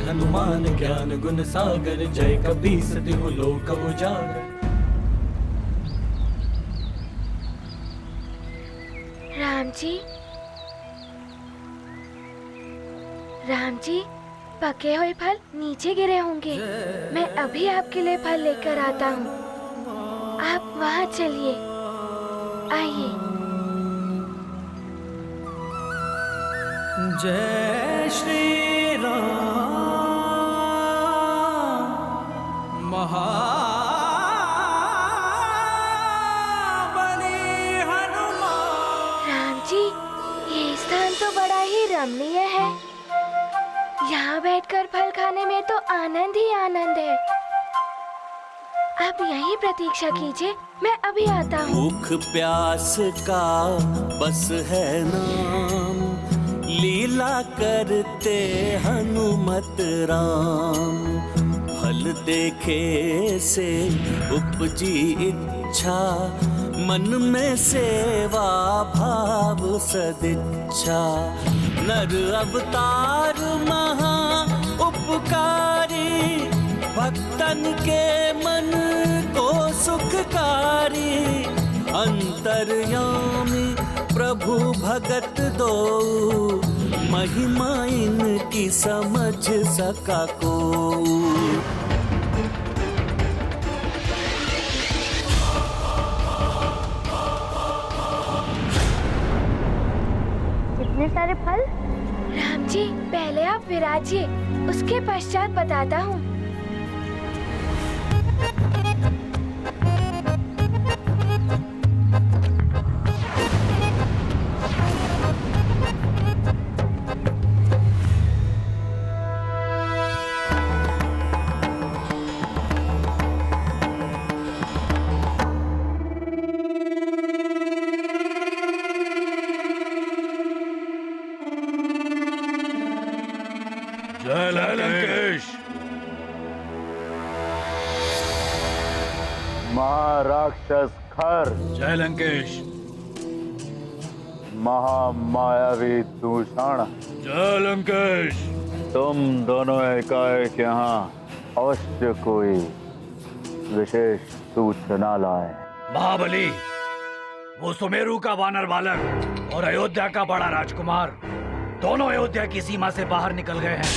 हनुमान ज्ञान गुण सागर, जय कपीस तिहु लोक उजागर। राम जी, राम जी, पके हुए फल नीचे गिरे होंगे। मैं अभी आपके लिए फल लेकर आता हूँ। आप वहाँ चलिए, आइए। जय श्री राम महाबली हनुमान। राम जी, ये स्थान तो बड़ा ही रमणीय है। यहाँ बैठकर फल खाने में तो आनंद ही आनंद है। आप यहीं प्रतीक्षा कीजिए, मैं अभी आता हूँ। भूख प्यास का बस है नाम, लीला करते हनुमत राम। फल देखे से उपजी इच्छा, मन में सेवा भाव सदिच्छा। नर अवतार महा उपकारी, भक्तन के मन को सुखकारी। अंतर्यामी प्रभु भगत दो, महिमा इनकी समझ सका को। इतने सारे फल? राम जी, पहले आप विराजिए, उसके पश्चात बताता हूँ। जय लंकेश। महाराक्षस खर, जय लंकेश। महामायावी दूषण, जय लंकेश। तुम दोनों एकाएक यहाँ अवश्य कोई विशेष सूचना लाए। महाबली, वो सुमेरु का वानर बालक और अयोध्या का बड़ा राजकुमार दोनों अयोध्या की सीमा से बाहर निकल गए हैं।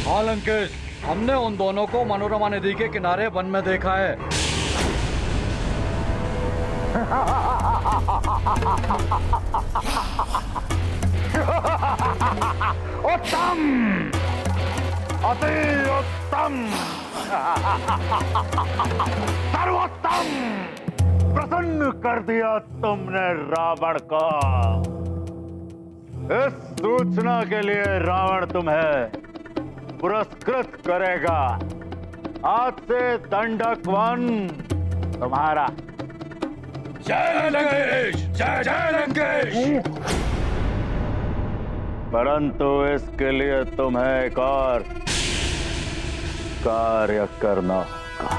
हाँ लंकेश, हमने उन दोनों को मनोरमा नदी के किनारे वन में देखा है। उत्तम, अति उत्तम, सर्वोत्तम। प्रसन्न कर दिया तुमने रावण को। इस सूचना के लिए रावण तुम्हें पुरस्कृत करेगा। आज से दंडक वन तुम्हारा। जय लंकेश, जय जय लंकेश। परंतु इसके लिए तुम्हें एक और कार्य करना होगा।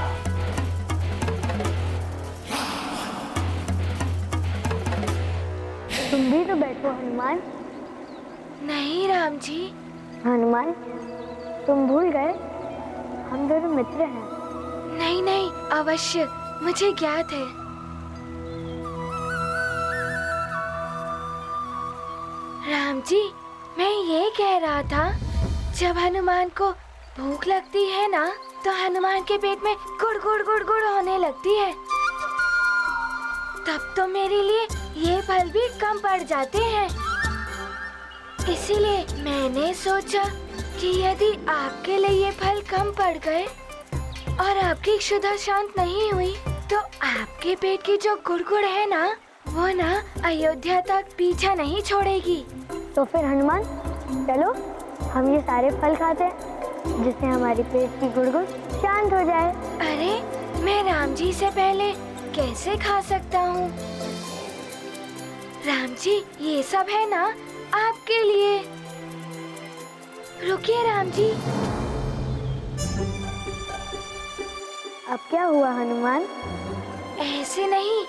तुम भी तो बैठो हनुमान। नहीं राम जी। हनुमान, तुम भूल गए हम दोनों मित्र हैं। नहीं नहीं, अवश्य, मुझे ज्ञात है। राम जी, मैं ये कह रहा था, जब हनुमान को भूख लगती है ना, तो हनुमान के पेट में गुड़ गुड़ गुड़ गुड़ होने लगती है। तब तो मेरे लिए ये फल भी कम पड़ जाते हैं। इसीलिए मैंने सोचा कि यदि आपके लिए ये फल कम पड़ गए और आपकी क्षुधा शांत नहीं हुई, तो आपके पेट की जो गुड़गुड़ है ना, वो ना अयोध्या तक पीछा नहीं छोड़ेगी। तो फिर हनुमान, चलो हम ये सारे फल खाते हैं, जिससे हमारी पेट की गुड़गुड़ शांत हो जाए। अरे, मैं राम जी से पहले कैसे खा सकता हूँ? राम जी, ये सब है ना आपके लिए। रुकिए राम जी। अब क्या हुआ हनुमान? ऐसे नहीं,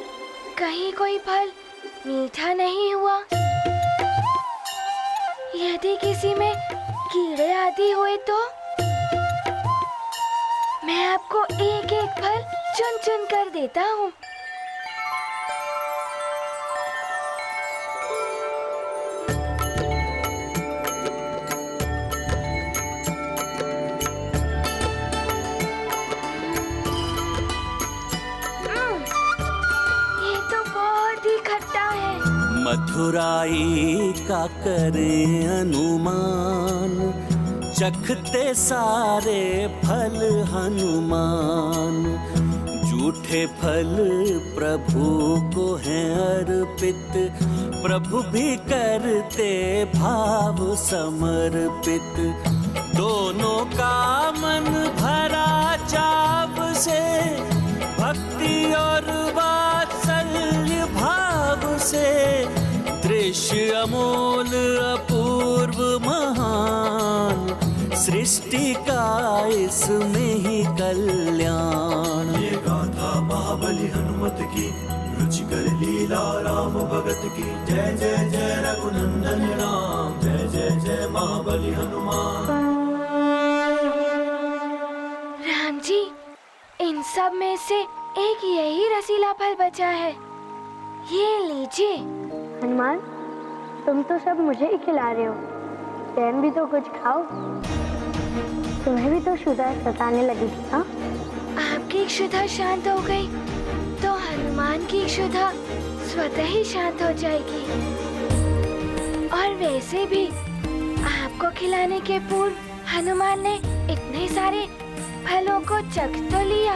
कहीं कोई फल मीठा नहीं हुआ। यदि किसी में कीड़े आदि हुए तो? आपको एक एक फल चुन चुन कर देता हूँ। ये तो बहुत ही खट्टा है। मथुराई का करे अनुमान, चखते सारे फल हनुमान। झूठे फल प्रभु को हैं अर्पित, प्रभु भी करते भाव समर्पित। दोनों का मन भरा चाव से, भक्ति और वात्सल्य भाव से। दृश्य अमोल अपूर्व महान, सृष्टि का इसमें ही कल्याण। ये गाथा महाबली हनुमत की, रुचिकर लीला राम भगत की। जय जय जय रघुनंदन राम, जय जय जय महाबली हनुमान। राम जी, इन सब में से एक यही रसीला फल बचा है, ये लीजिए। हनुमान, तुम तो सब मुझे ही खिला रहे हो, स्वयं भी तो कुछ खाओ। तुम्हें भी तो क्षुधा सताने लगी थी ना? आपकी क्षुधा शांत हो गई तो हनुमान की क्षुधा स्वतः ही शांत हो जाएगी। और वैसे भी आपको खिलाने के पूर्व हनुमान ने इतने सारे फलों को चख तो लिया।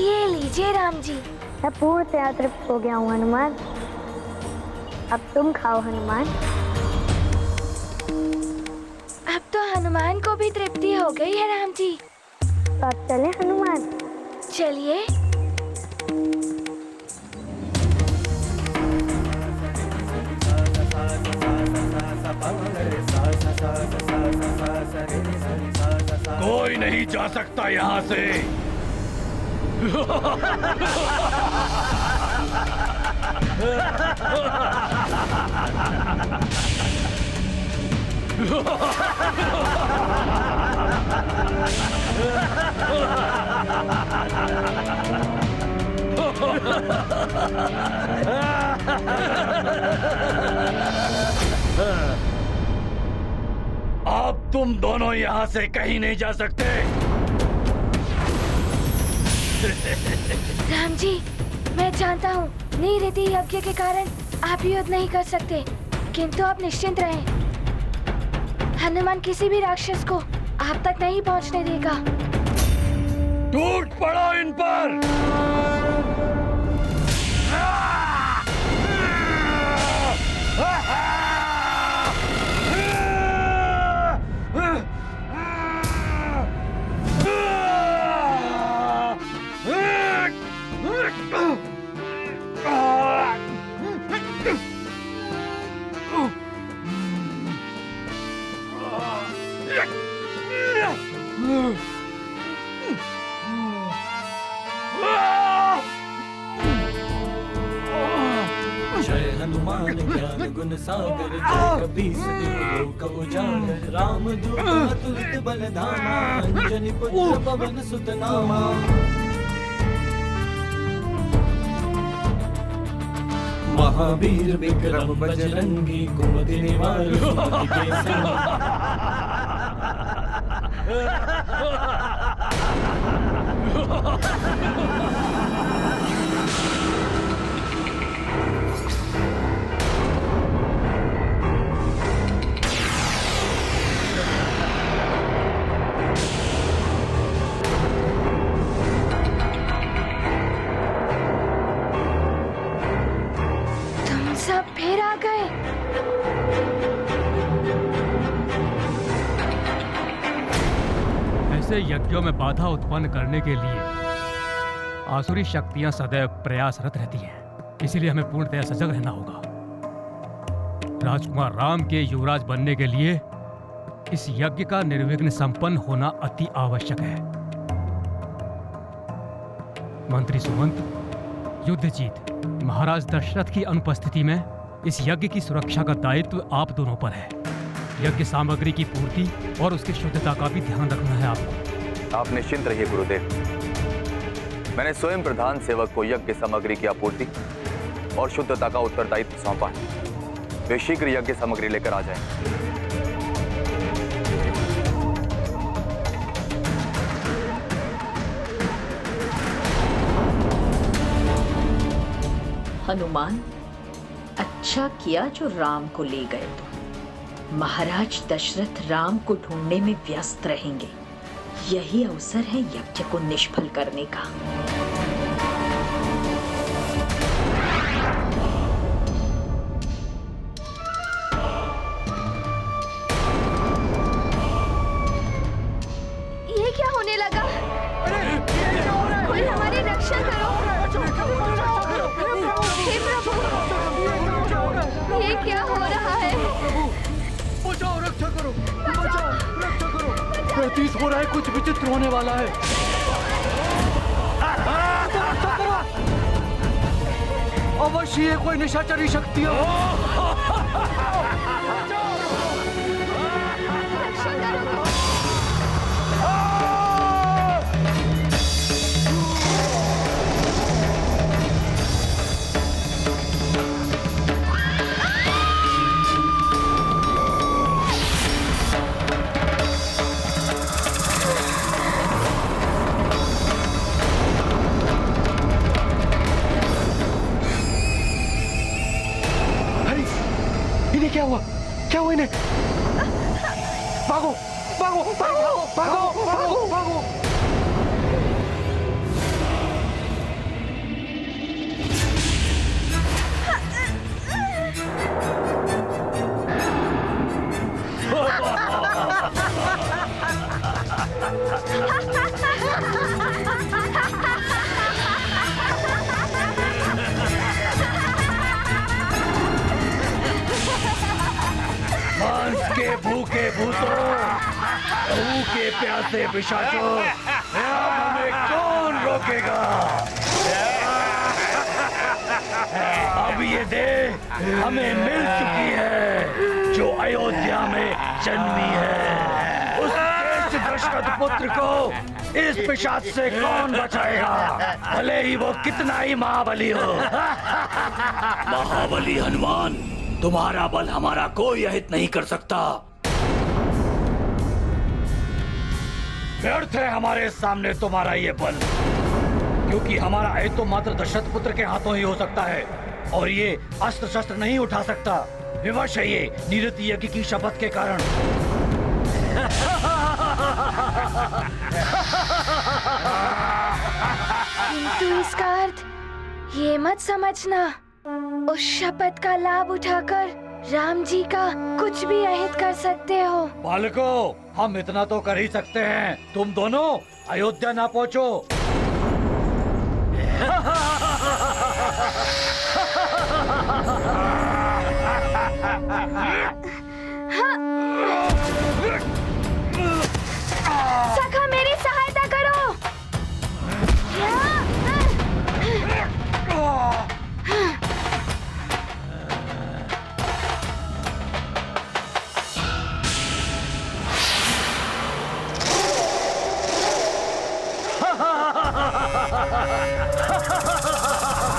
ये लीजिए राम जी। मैं पूर्णतया तृप्त हो गया हूँ हनुमान। अब तुम खाओ हनुमान। अब तो हनुमान को भी तृप्ति हो गई है राम जी। तो अब चले हनुमान। चलिए। कोई नहीं जा सकता यहाँ से। अब तुम दोनों यहाँ से कहीं नहीं जा सकते। राम जी, मैं जानता हूँ नीरीति यज्ञ के कारण आप युद्ध नहीं कर सकते, किंतु आप निश्चिंत रहें। हनुमान किसी भी राक्षस को आप तक नहीं पहुँचने देगा। टूट पड़ो इन पर। जय हनुमान ज्ञान गुण सागर, जय कपीस तिहु लोक उजागर। राम दूत अतुलित बल धामा, अंजनी पुत्र पवन सुत नामा। महावीर विक्रम बजरंगी, कुमति निवार सुमति के संगी। तुम सब फिर आ गए। ऐसे यज्ञों में बाधा उत्पन्न करने के लिए आसुरी शक्तियां सदैव प्रयासरत रहती हैं। इसीलिए हमें पूर्णतया सजग रहना होगा। राजकुमार राम के युवराज बनने के लिए इस यज्ञ का निर्विघ्न संपन्न होना अति आवश्यक है। मंत्री सुमंत, युद्धजीत, महाराज दशरथ की अनुपस्थिति में इस यज्ञ की सुरक्षा का दायित्व आप दोनों पर है। यज्ञ सामग्री की पूर्ति और उसकी शुद्धता का भी ध्यान रखना है आपको। आप निश्चिंत रहिए गुरुदेव, मैंने स्वयं प्रधान सेवक को यज्ञ सामग्री की आपूर्ति और शुद्धता का उत्तरदायित्व सौंपा है। वे शीघ्र यज्ञ सामग्री लेकर आ जाएं। हनुमान, अच्छा किया जो राम को ले गए। तो महाराज दशरथ राम को ढूंढने में व्यस्त रहेंगे। यही अवसर है यज्ञ को निष्फल करने का। ये क्या होने लगा? कोई हमारी रक्षा करो। हे प्रभु, ये क्या हो रहा है? बचाओ, रक्षा करो, बचाओ, रक्षा करो। प्रतीत हो रहा है कुछ विचित्र होने वाला है। अवश्य ये कोई निशाचरी शक्ति हो। क्या हुआ? क्या हुआ इन्हें? भागो, भागो, भागो, भागो, भागो, भागो। भूखे भूतों, भूखे प्यासे पिशाचों, हमें कौन रोकेगा? अब ये दे हमें मिल चुकी है जो अयोध्या में जन्मी है। उस श्रेष्ठ दशरथ पुत्र को इस पिशाच से कौन बचाएगा, भले ही वो कितना ही महाबली हो। महाबली हनुमान, तुम्हारा बल हमारा कोई अहित नहीं कर सकता। व्यर्थ है हमारे सामने तुम्हारा ये बल, क्योंकि हमारा अहित तो मात्र दशरथ पुत्र के हाथों ही हो सकता है, और ये अस्त्र शस्त्र नहीं उठा सकता। विवश है ये निरत यज्ञ की शपथ के कारण। किंतु इसका अर्थ ये मत समझना उस शपथ का लाभ उठाकर राम जी का कुछ भी अहित कर सकते हो। बालकों, हम इतना तो कर ही सकते हैं, तुम दोनों अयोध्या ना पहुंचो। सखा, मेरी सहायता करो।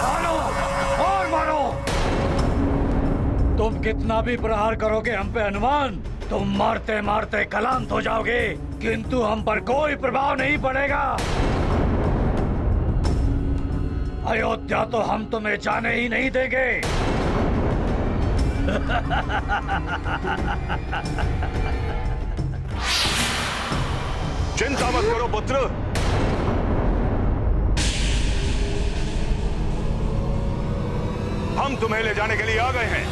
मारो और मारो। तुम कितना भी प्रहार करोगे हम पे हनुमान, तुम मारते मारते कलांत हो जाओगे, किंतु हम पर कोई प्रभाव नहीं पड़ेगा। अयोध्या तो हम तुम्हें जाने ही नहीं देंगे। चिंता मत करो पुत्र, हम तुम्हें ले जाने के लिए आ गए हैं।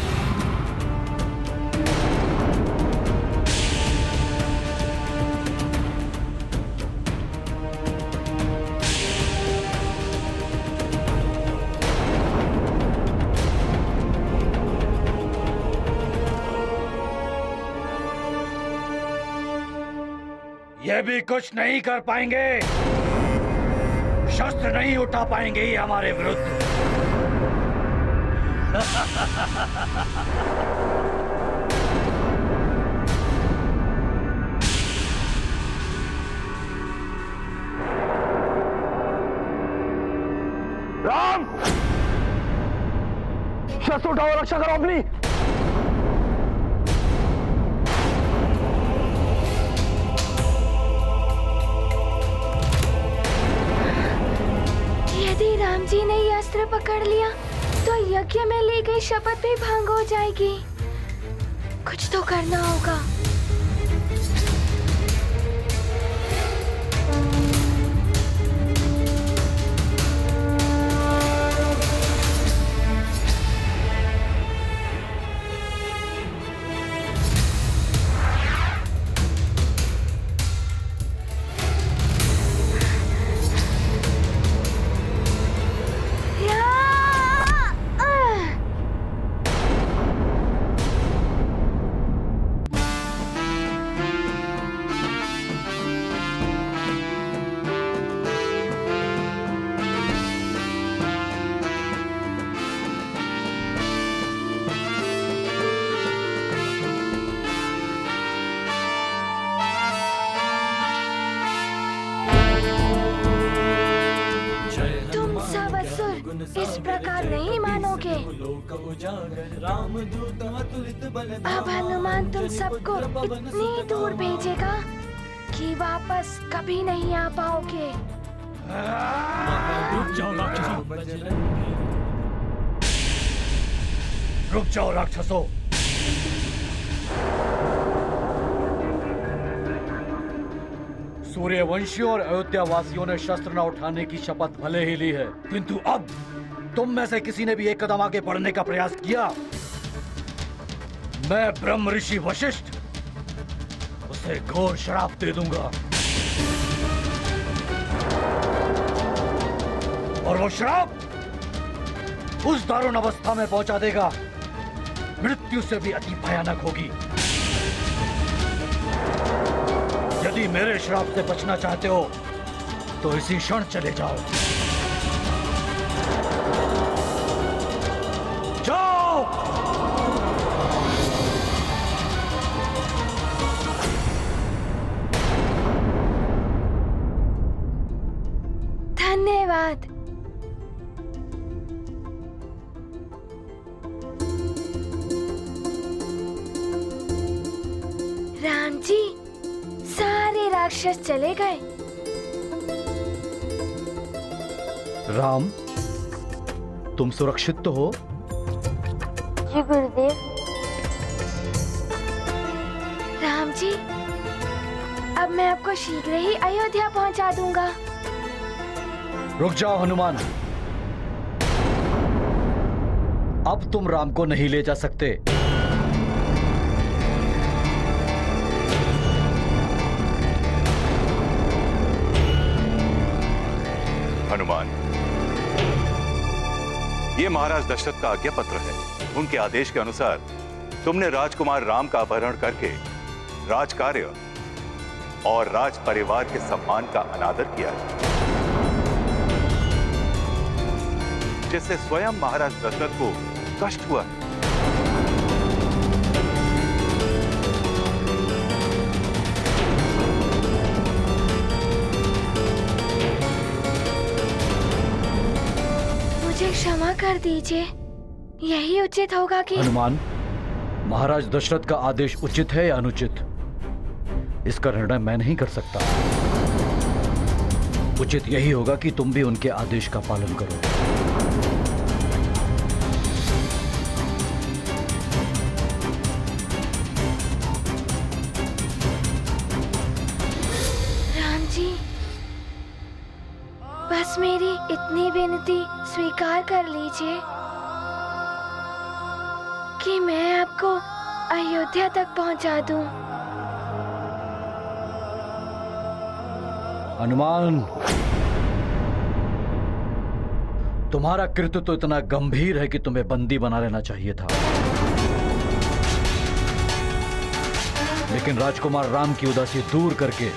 ये भी कुछ नहीं कर पाएंगे, शस्त्र नहीं उठा पाएंगे ये हमारे विरुद्ध। उठाओ, रक्षा करो अपनी। यदि राम जी ने ये अस्त्र पकड़ लिया तो यज्ञ में ली गई शपथ भी भंग हो जाएगी। कुछ तो करना होगा। इस प्रकार नहीं मानोगे। अब हनुमान तुम सबको इतनी दूर भेजेगा कि वापस कभी नहीं आ पाओगे। रुक जाओ राक्षसों। सूर्यवंशियों और अयोध्या वासियों ने शस्त्र न उठाने की शपथ भले ही ली है, किंतु अब तुम में से किसी ने भी एक कदम आगे बढ़ने का प्रयास किया, मैं ब्रह्म ऋषि वशिष्ठ उसे घोर श्राप दे दूंगा। और वो श्राप उस दारुण अवस्था में पहुंचा देगा, मृत्यु से भी अति भयानक होगी। यदि मेरे श्राप से बचना चाहते हो तो इसी क्षण चले जाओ। जाओ। धन्यवाद। राम जी, सारे राक्षस चले गए। राम, तुम सुरक्षित तो हो? जी गुरुदेव। राम जी, अब मैं आपको शीघ्र ही अयोध्या पहुंचा दूंगा। रुक जाओ हनुमान, अब तुम राम को नहीं ले जा सकते। हनुमान, ये महाराज दशरथ का आज्ञा पत्र है। उनके आदेश के अनुसार तुमने राजकुमार राम का अपहरण करके राज कार्य और राज परिवार के सम्मान का अनादर किया है, जिससे स्वयं महाराज दशरथ को कष्ट हुआ है। मुझे क्षमा कर दीजिए, यही उचित होगा कि हनुमान, महाराज दशरथ का आदेश उचित है या अनुचित, इसका निर्णय मैं नहीं कर सकता। उचित यही होगा कि तुम भी उनके आदेश का पालन करो। राम जी, बस मेरी इतनी विनती स्वीकार कर लीजिए कि मैं आपको अयोध्या तक पहुंचा दूं। हनुमान, तुम्हारा कृत्य तो इतना गंभीर है कि तुम्हें बंदी बना लेना चाहिए था, लेकिन राजकुमार राम की उदासी दूर करके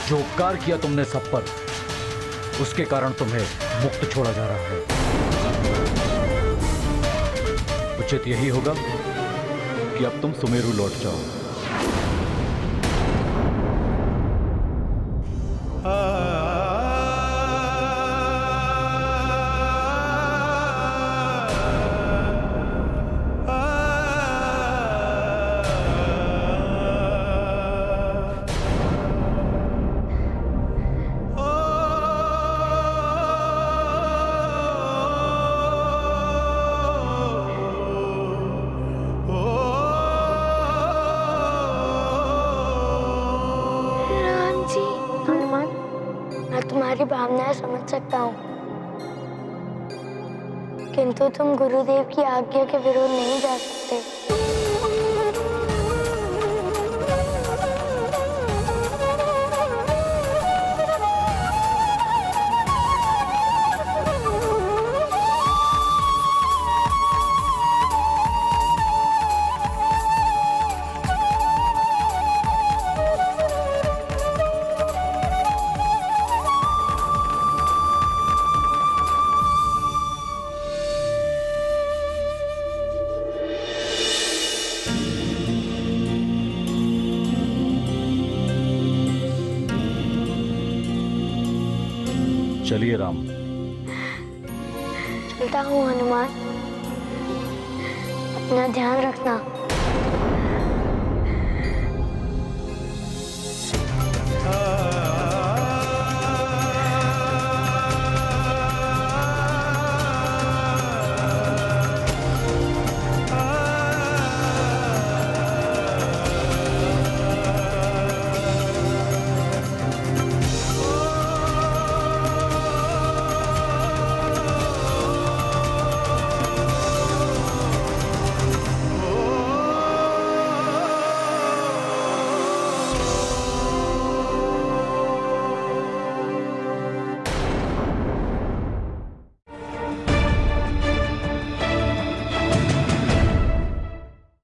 जो उपकार किया तुमने सब पर, उसके कारण तुम्हें मुक्त छोड़ा जा रहा है। उचित यही होगा कि अब तुम सुमेरु लौट जाओ। तुम्हारी भावनाएं समझ सकता हूँ, किंतु तुम गुरुदेव की आज्ञा के विरुद्ध नहीं जा सकते। चलिए राम। चलता हूँ हनुमान, अपना ध्यान रखना।